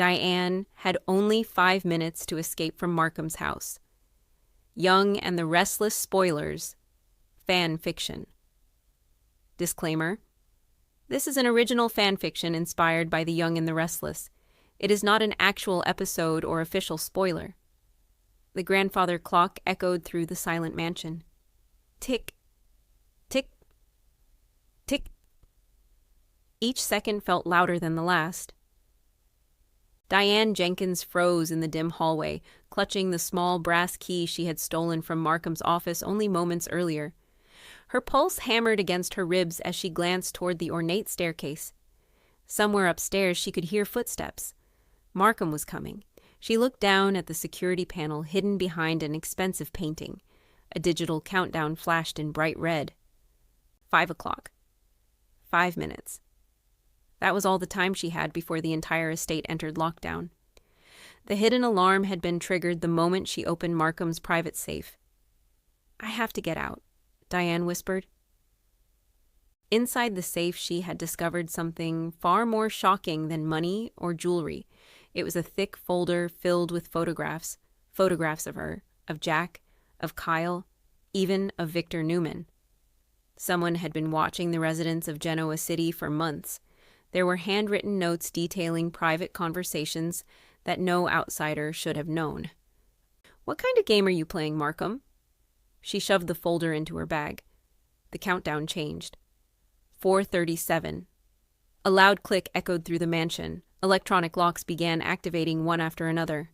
Diane had only 5 minutes to escape from Markham's house. Young and the Restless Spoilers, fan fiction. Disclaimer: this is an original fan fiction inspired by The Young and the Restless. It is not an actual episode or official spoiler. The grandfather clock echoed through the silent mansion. Tick, tick, tick. Each second felt louder than the last. Diane Jenkins froze in the dim hallway, clutching the small brass key she had stolen from Markham's office only moments earlier. Her pulse hammered against her ribs as she glanced toward the ornate staircase. Somewhere upstairs she could hear footsteps. Markham was coming. She looked down at the security panel hidden behind an expensive painting. A digital countdown flashed in bright red. 5 o'clock. 5 minutes. That was all the time she had before the entire estate entered lockdown. The hidden alarm had been triggered the moment she opened Markham's private safe. "I have to get out," Diane whispered. Inside the safe, she had discovered something far more shocking than money or jewelry. It was a thick folder filled with photographs of her, of Jack, of Kyle, even of Victor Newman. Someone had been watching the residents of Genoa City for months. There were handwritten notes detailing private conversations that no outsider should have known. "What kind of game are you playing, Markham?" She shoved the folder into her bag. The countdown changed. 4:37. A loud click echoed through the mansion. Electronic locks began activating one after another.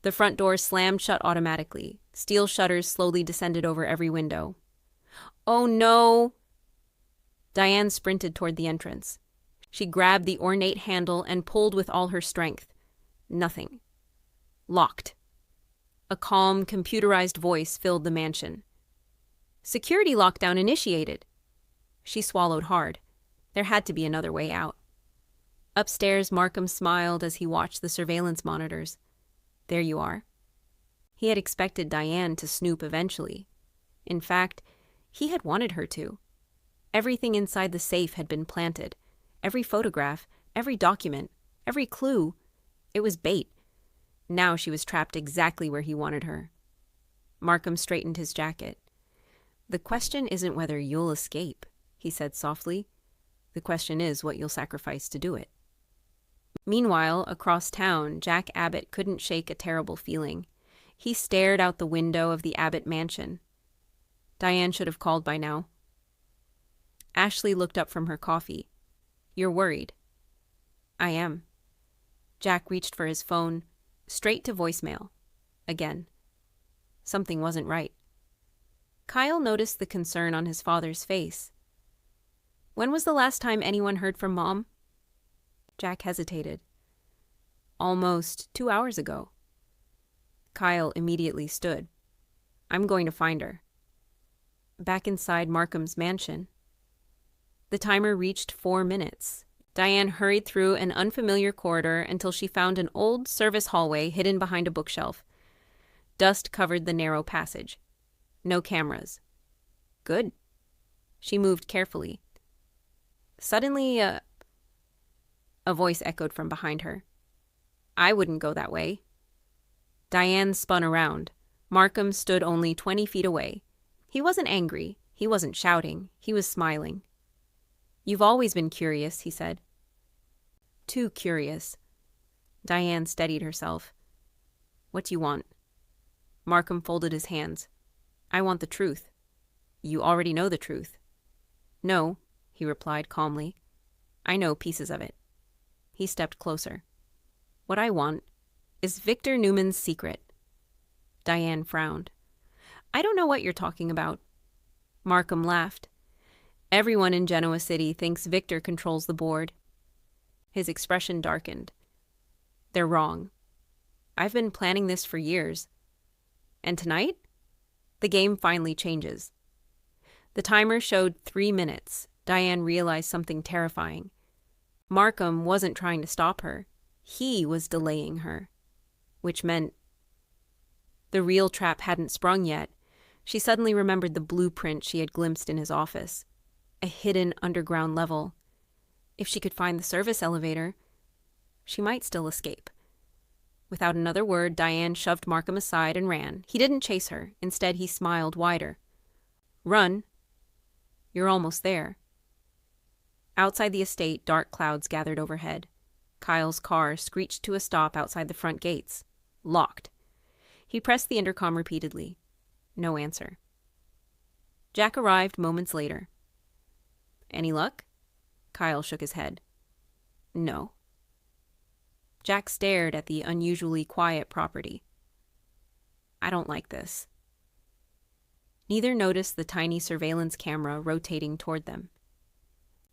The front door slammed shut automatically. Steel shutters slowly descended over every window. "Oh no!" Diane sprinted toward the entrance. She grabbed the ornate handle and pulled with all her strength. Nothing. Locked. A calm, computerized voice filled the mansion. "Security lockdown initiated." She swallowed hard. There had to be another way out. Upstairs, Markham smiled as he watched the surveillance monitors. "There you are." He had expected Diane to snoop eventually. In fact, he had wanted her to. Everything inside the safe had been planted. Every photograph, every document, every clue. It was bait. Now she was trapped exactly where he wanted her. Markham straightened his jacket. "The question isn't whether you'll escape," he said softly. "The question is what you'll sacrifice to do it." Meanwhile, across town, Jack Abbott couldn't shake a terrible feeling. He stared out the window of the Abbott mansion. Diane should have called by now. Ashley looked up from her coffee. "You're worried." "I am." Jack reached for his phone, straight to voicemail. Again. Something wasn't right. Kyle noticed the concern on his father's face. "When was the last time anyone heard from Mom?" Jack hesitated. "Almost 2 hours ago." Kyle immediately stood. "I'm going to find her." Back inside Markham's mansion. The timer reached 4 minutes. Diane hurried through an unfamiliar corridor until she found an old service hallway hidden behind a bookshelf. Dust covered the narrow passage. No cameras. Good. She moved carefully. Suddenly, a voice echoed from behind her. "I wouldn't go that way." Diane spun around. Markham stood only 20 feet away. He wasn't angry. He wasn't shouting. He was smiling. "You've always been curious," he said. "Too curious." Diane steadied herself. "What do you want?" Markham folded his hands. "I want the truth." "You already know the truth." "No," he replied calmly. "I know pieces of it." He stepped closer. "What I want is Victor Newman's secret." Diane frowned. "I don't know what you're talking about." Markham laughed. "Everyone in Genoa City thinks Victor controls the board." His expression darkened. "They're wrong. I've been planning this for years. And tonight, the game finally changes." The timer showed 3 minutes. Diane realized something terrifying. Markham wasn't trying to stop her. He was delaying her. Which meant the real trap hadn't sprung yet. She suddenly remembered the blueprint she had glimpsed in his office. A hidden underground level. If she could find the service elevator. She might still escape. Without another word, Diane shoved Markham aside and ran. He didn't chase her. Instead, he smiled wider. Run. You're almost there. Outside the estate, dark clouds gathered overhead. Kyle's car screeched to a stop outside the front gates. Locked. He pressed the intercom repeatedly. No answer. Jack arrived moments later. Any luck? Kyle shook his head. No. Jack stared at the unusually quiet property. I don't like this. Neither noticed the tiny surveillance camera rotating toward them.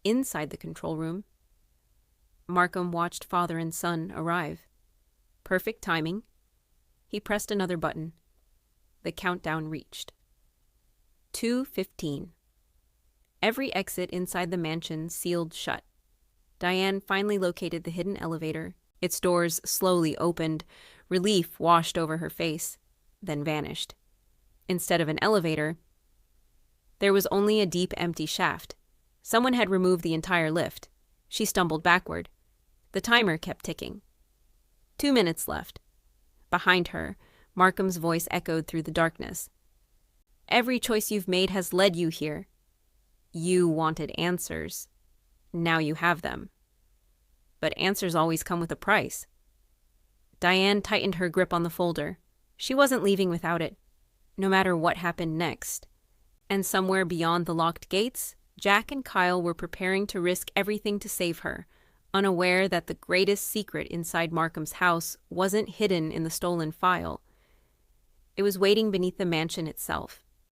Inside the control room, Markham watched father and son arrive. Perfect timing. He pressed another button. The countdown reached. 2:15. Every exit inside the mansion sealed shut. Diane finally located the hidden elevator. Its doors slowly opened. Relief washed over her face, then vanished. Instead of an elevator, there was only a deep, empty shaft. Someone had removed the entire lift. She stumbled backward. The timer kept ticking. 2 minutes left. Behind her, Markham's voice echoed through the darkness. Every choice you've made has led you here. You wanted answers. Now you have them. But answers always come with a price. Diane tightened her grip on the folder. She wasn't leaving without it, no matter what happened next. And somewhere beyond the locked gates, Jack and Kyle were preparing to risk everything to save her, unaware that the greatest secret inside Markham's house wasn't hidden in the stolen file. It was waiting beneath the mansion itself.